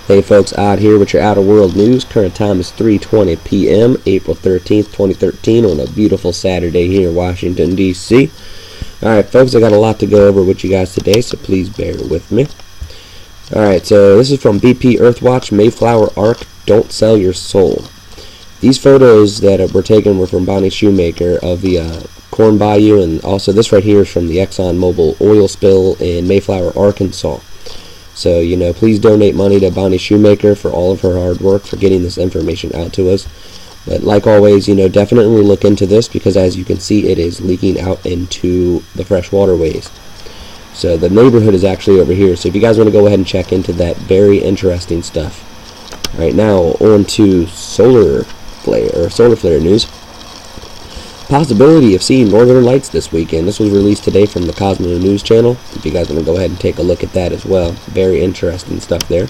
Hey folks, Odd here with your Outer World News. Current time is 3:20 p.m., April 13th, 2013, on a beautiful Saturday here in Washington, D.C. Alright folks, I got a lot to go over with you guys today, so please bear with me. Alright, so this is from BP Earthwatch, Mayflower Ark, Don't Sell Your Soul. These photos that were taken were from Bonnie Shoemaker of the Corn Bayou, and also this right here is from the Exxon Mobil oil spill in Mayflower, Arkansas. So, please donate money to Bonnie Shoemaker for all of her hard work for getting this information out to us. But like always, definitely look into this because as you can see, it is leaking out into the fresh waterways. So the neighborhood is actually over here. So if you guys want to go ahead and check into that, very interesting stuff. Alright, now on to solar flare news. Possibility of seeing northern lights this weekend. This was released today from the Cosmo News channel. If you guys want to go ahead and take a look at that as well. Very interesting stuff there.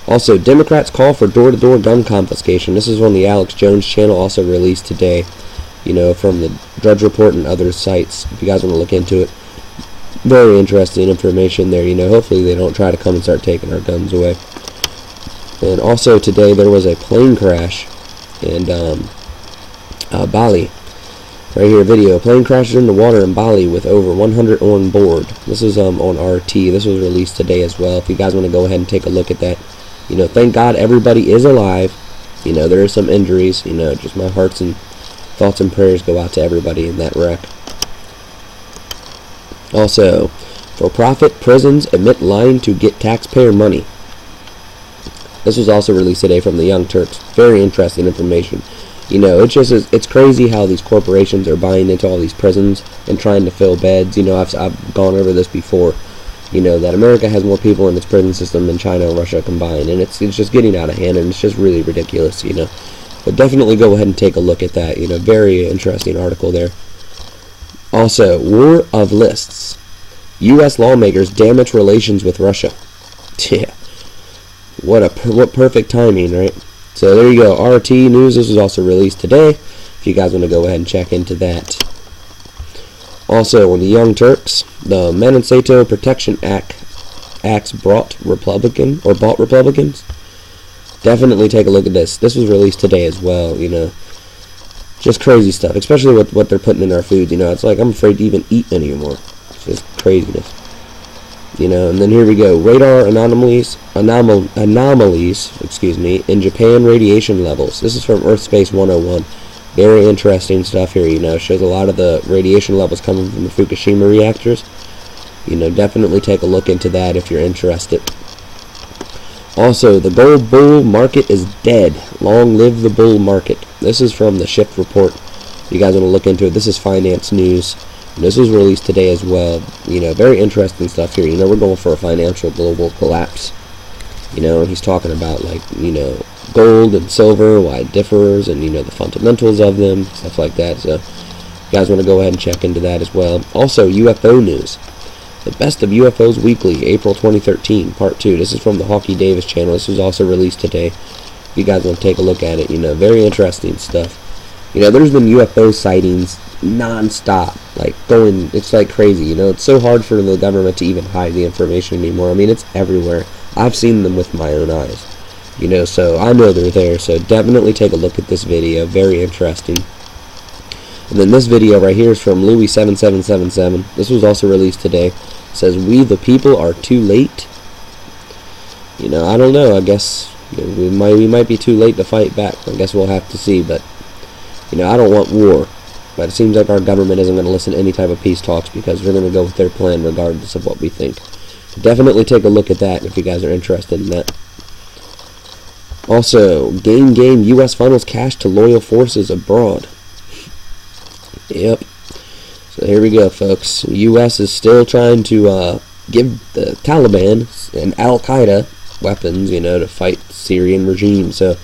Also, Democrats call for door-to-door gun confiscation. This is on the Alex Jones channel, also released today, from the Drudge Report and other sites. If you guys want to look into it. Very interesting information there. Hopefully they don't try to come and start taking our guns away. And also today there was a plane crash in Bali. Right here, video. Plane crashes in the water in Bali with over 100 on board. This is on RT. This was released today as well. If you guys want to go ahead and take a look at that. Thank God everybody is alive. There are some injuries. Just my hearts and thoughts and prayers go out to everybody in that wreck. Also, for-profit prisons admit lying to get taxpayer money. This was also released today from the Young Turks. Very interesting information. It's crazy how these corporations are buying into all these prisons and trying to fill beds. I've gone over this before. That America has more people in its prison system than China and Russia combined, and it's just getting out of hand, and it's just really ridiculous. But definitely go ahead and take a look at that. Very interesting article there. Also, war of lists. U.S. lawmakers damage relations with Russia. Yeah, what perfect timing, right? So there you go, RT News. This was also released today, if you guys want to go ahead and check into that. Also, on the Young Turks, the Monsanto Protection Acts bought Republicans. Definitely take a look at this. This was released today as well, Just crazy stuff, especially with what they're putting in our foods, It's like I'm afraid to even eat anymore. It's just craziness. And then here we go. Radar anomalies, in Japan radiation levels. This is from Earth Space 101. Very interesting stuff here, Shows a lot of the radiation levels coming from the Fukushima reactors. Definitely take a look into that if you're interested. Also, the gold bull market is dead. Long live the bull market. This is from the Shift Report. If you guys want to look into it, this is finance news. This was released today as well. Very interesting stuff here. We're going for a financial global collapse. And he's talking about, gold and silver, why it differs, and, the fundamentals of them, stuff like that. So, you guys want to go ahead and check into that as well. Also, UFO news. The Best of UFOs Weekly, April 2013, Part 2. This is from the Hawkeye Davis channel. This was also released today. If you guys want to take a look at it, very interesting stuff. There's been UFO sightings non-stop, it's like crazy, it's so hard for the government to even hide the information anymore. It's everywhere. I've seen them with my own eyes, so I know they're there, so definitely take a look at this video, very interesting. And then this video right here is from Louis7777, this was also released today. It says, "We the people are too late." I don't know, I guess we might be too late to fight back. I guess we'll have to see, but I don't want war. But it seems like our government isn't going to listen to any type of peace talks because they're going to go with their plan regardless of what we think. Definitely take a look at that if you guys are interested in that. Also, game U.S. funnels cash to loyal forces abroad. Yep. So here we go, folks. U.S. is still trying to give the Taliban and Al-Qaeda weapons, to fight the Syrian regime. So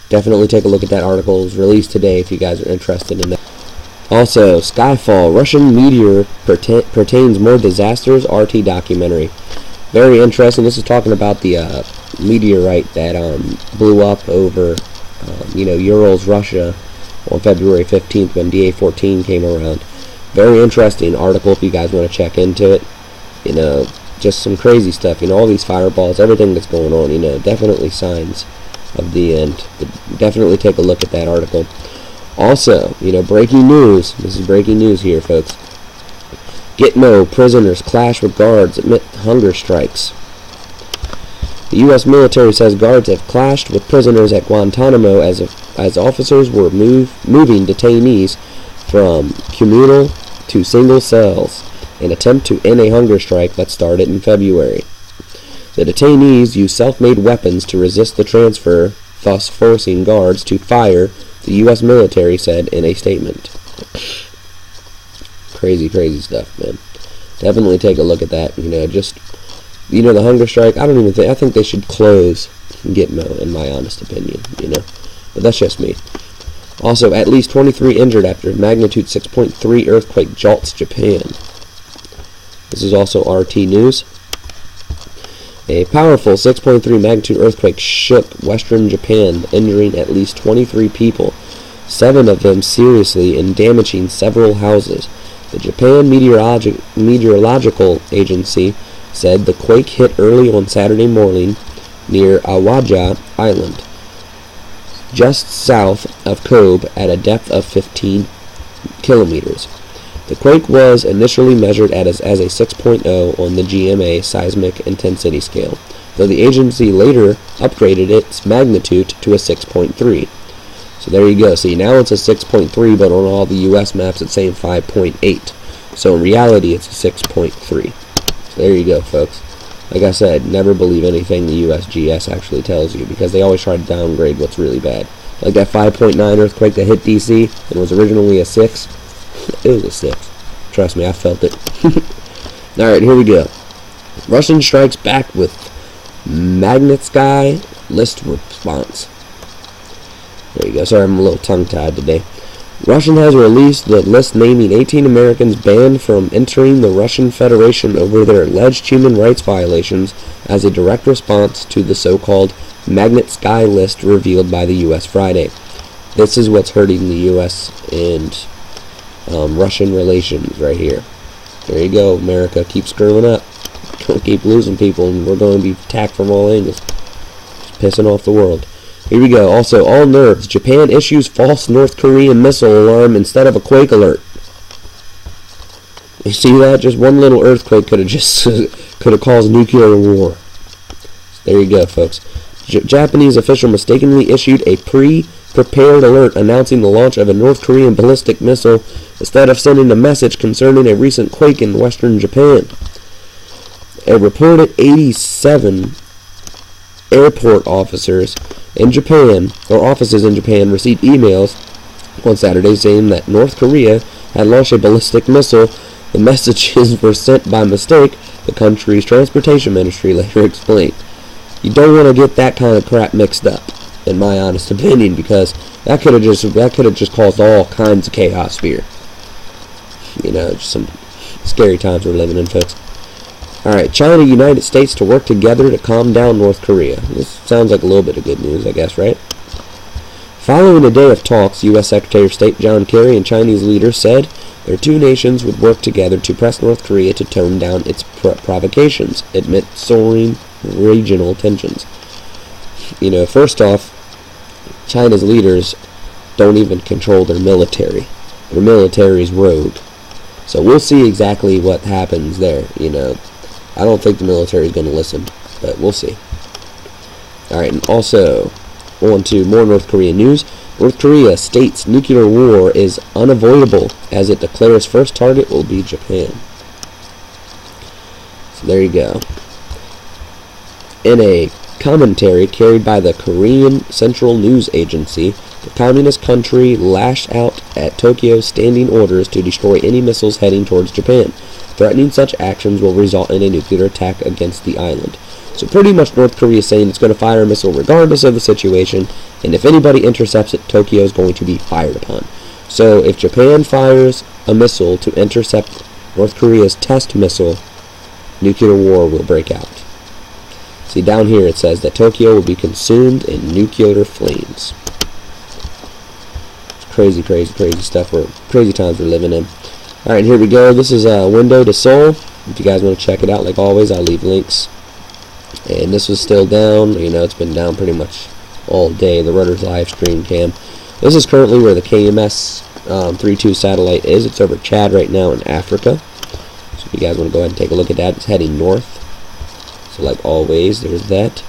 definitely take a look at that article. It was released today if you guys are interested in that. Also, Skyfall, Russian meteor pertains more disasters, RT documentary. Very interesting. This is talking about the meteorite that blew up over, Urals, Russia on February 15th when DA-14 came around. Very interesting article if you guys want to check into it. just some crazy stuff. You know, all these fireballs, everything that's going on. You know, definitely signs of the end. But definitely take a look at that article. Also, you know, breaking news. This is breaking news here, folks. Gitmo prisoners clash with guards amid hunger strikes. The U.S. military says guards have clashed with prisoners at Guantanamo as officers were moving detainees from communal to single cells in an attempt to end a hunger strike that started in February. The detainees used self-made weapons to resist the transfer, thus forcing guards to fire, the U.S. military said in a statement. Crazy, crazy stuff, man. Definitely take a look at that. You know, just, you know, the hunger strike, I think they should close Gitmo, in my honest opinion, you know. But that's just me. Also, at least 23 injured after magnitude 6.3 earthquake jolts Japan. This is also RT News. A powerful 6.3 magnitude earthquake shook western Japan, injuring at least 23 people, 7 of them seriously and damaging several houses. The Japan Meteorological Agency said the quake hit early on Saturday morning near Awaja Island, just south of Kobe at a depth of 15 kilometers. The quake was initially measured as a 6.0 on the GMA seismic intensity scale, though the agency later upgraded its magnitude to a 6.3. So there you go. See, now it's a 6.3, but on all the U.S. maps it's saying 5.8. So in reality it's a 6.3. So there you go, folks. Like I said, never believe anything the USGS actually tells you, because they always try to downgrade what's really bad. Like that 5.9 earthquake that hit D.C. and was originally a 6. It was a 6. Trust me, I felt it. Alright, here we go. Russian strikes back with Magnitsky list response. There you go. Sorry, I'm a little tongue-tied today. Russia has released the list naming 18 Americans banned from entering the Russian Federation over their alleged human rights violations as a direct response to the so-called Magnitsky list revealed by the U.S. Friday. This is what's hurting the U.S. and Russian relations right here. There you go, America. Keep screwing up. Don't keep losing people, and we're going to be attacked from all angles. Just pissing off the world. Here we go. Also, all nerves. Japan issues false North Korean missile alarm instead of a quake alert. You see that? Just one little earthquake could have caused nuclear war. There you go, folks. Japanese official mistakenly issued a pre-prepared alert announcing the launch of a North Korean ballistic missile instead of sending a message concerning a recent quake in western Japan. A reported 87 airport offices in Japan received emails on Saturday saying that North Korea had launched a ballistic missile. The messages were sent by mistake, the country's transportation ministry later explained. You don't want to get that kind of crap mixed up, in my honest opinion, because that could have just caused all kinds of chaos here. You know, just some scary times we're living in, folks. Alright, China, United States to work together to calm down North Korea. This sounds like a little bit of good news, I guess, right? Following a day of talks, U.S. Secretary of State John Kerry and Chinese leaders said their two nations would work together to press North Korea to tone down its provocations amid soaring regional tensions. You know, first off, China's leaders don't even control their military. Their military is rogue. So we'll see exactly what happens there, you know. I don't think the military is going to listen, but we'll see. Alright, and also, on to more North Korean news. North Korea states nuclear war is unavoidable as it declares first target will be Japan. So there you go. In a commentary carried by the Korean Central News Agency, the communist country lashed out at Tokyo's standing orders to destroy any missiles heading towards Japan, threatening such actions will result in a nuclear attack against the island. So pretty much North Korea is saying it's going to fire a missile regardless of the situation, and if anybody intercepts it, Tokyo is going to be fired upon. So if Japan fires a missile to intercept North Korea's test missile, nuclear war will break out. See, down here it says that Tokyo will be consumed in nuclear flames. It's crazy, crazy, crazy stuff. Crazy times we're living in. Alright, here we go. This is Window to Seoul. If you guys want to check it out, like always, I'll leave links. And this was still down. You know, it's been down pretty much all day. The rudder's live stream cam. This is currently where the KMS 32 satellite is. It's over Chad right now in Africa. So if you guys want to go ahead and take a look at that, it's heading north. So like always, there's that.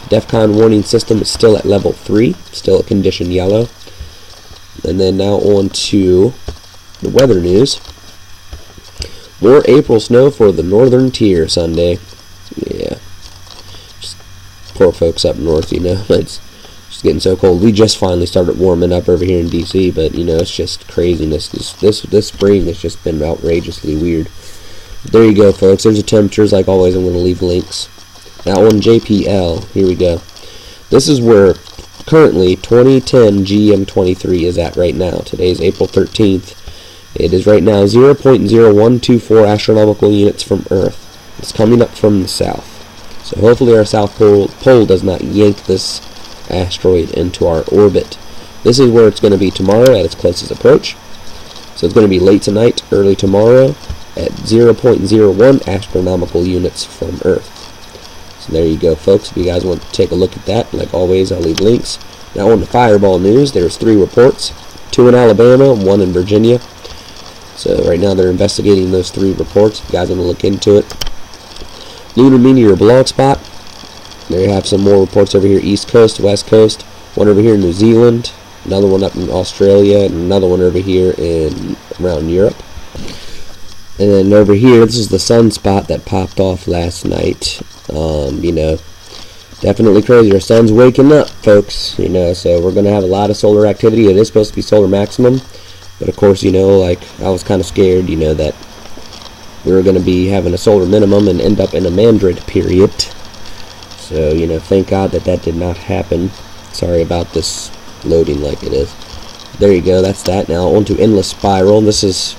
DEFCON warning system is still at level 3, still at condition yellow. And then now on to the weather news. More April snow for the northern tier Sunday. Yeah. Just poor folks up north, you know. It's just getting so cold. We just finally started warming up over here in DC, but you know, it's just craziness. This spring has just been outrageously weird. But there you go, folks. There's the temperatures. Like always, I'm going to leave links. Now on JPL, here we go. This is where currently 2010 GM23 is at right now. Today's April 13th. It is right now 0.0124 astronomical units from Earth. It's coming up from the south. So hopefully our south pole does not yank this asteroid into our orbit. This is where it's going to be tomorrow at its closest approach. So it's going to be late tonight, early tomorrow at 0.01 astronomical units from Earth. So there you go, folks. If you guys want to take a look at that, like always, I'll leave links. Now on the fireball news, there's 3 reports. 2 in Alabama, 1 in Virginia. So right now they're investigating those 3 reports. If you guys want to look into it. Lunar Meteor Blog Spot. There you have some more reports over here, East Coast, West Coast. One over here in New Zealand. Another one up in Australia. And another one over here in around Europe. And then over here, this is the sunspot that popped off last night. You know, definitely crazy. Our sun's waking up, folks. You know, so we're going to have a lot of solar activity. It is supposed to be solar maximum. But of course, you know, like, I was kind of scared, you know, that we were going to be having a solar minimum and end up in a mandrid period. So, you know, thank God that that did not happen. Sorry about this loading like it is. There you go, that's that. Now, on to Endless Spiral. This is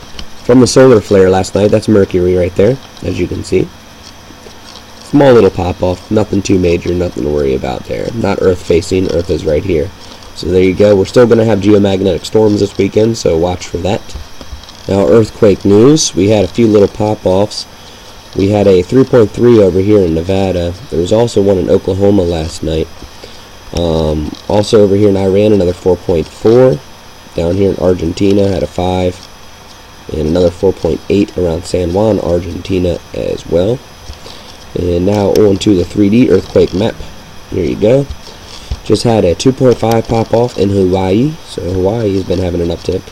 from the solar flare last night. That's Mercury right there, as you can see. Small little pop-off. Nothing too major, nothing to worry about there. Not Earth-facing. Earth is right here. So there you go. We're still going to have geomagnetic storms this weekend, so watch for that. Now, earthquake news. We had a few little pop-offs. We had a 3.3 over here in Nevada. There was also one in Oklahoma last night. Also over here in Iran, another 4.4. Down here in Argentina, had a 5. And another 4.8 around San Juan, Argentina as well. And now on to the 3D earthquake map. Here you go. Just had a 2.5 pop-off in Hawaii. So Hawaii has been having an uptick.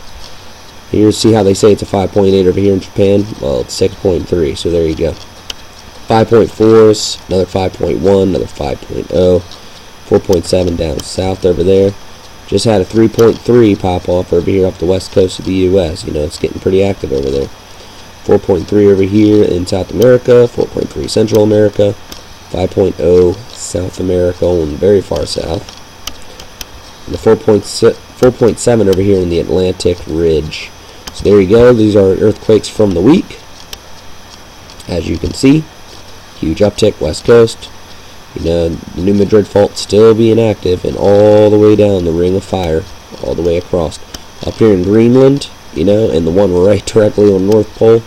Here, see how they say it's a 5.8 over here in Japan? Well, it's 6.3, so there you go. 5.4s, another 5.1, another 5.0, 4.7 down south over there. Just had a 3.3 pop-off over here off the west coast of the U.S. You know, it's getting pretty active over there. 4.3 over here in South America, 4.3 Central America, 5.0 South America on the very far south, and the 4.7 over here in the Atlantic Ridge. So there you go. These are earthquakes from the week. As you can see, huge uptick west coast. You know, the New Madrid fault still being active, and all the way down the Ring of Fire, all the way across. Up here in Greenland, you know, and the one right directly on North Pole,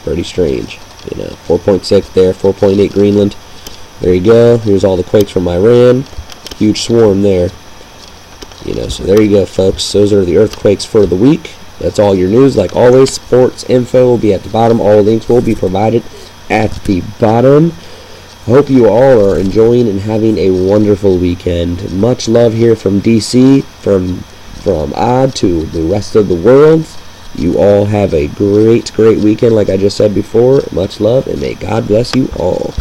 pretty strange. You know, 4.6 there, 4.8 Greenland. There you go. Here's all the quakes from Iran. Huge swarm there. You know, so there you go, folks. Those are the earthquakes for the week. That's all your news. Like always, sports info will be at the bottom. All links will be provided at the bottom. I hope you all are enjoying and having a wonderful weekend. Much love here from DC, from Odd to the rest of the world. You all have a great weekend, like I just said before. Much love, and may God bless you all.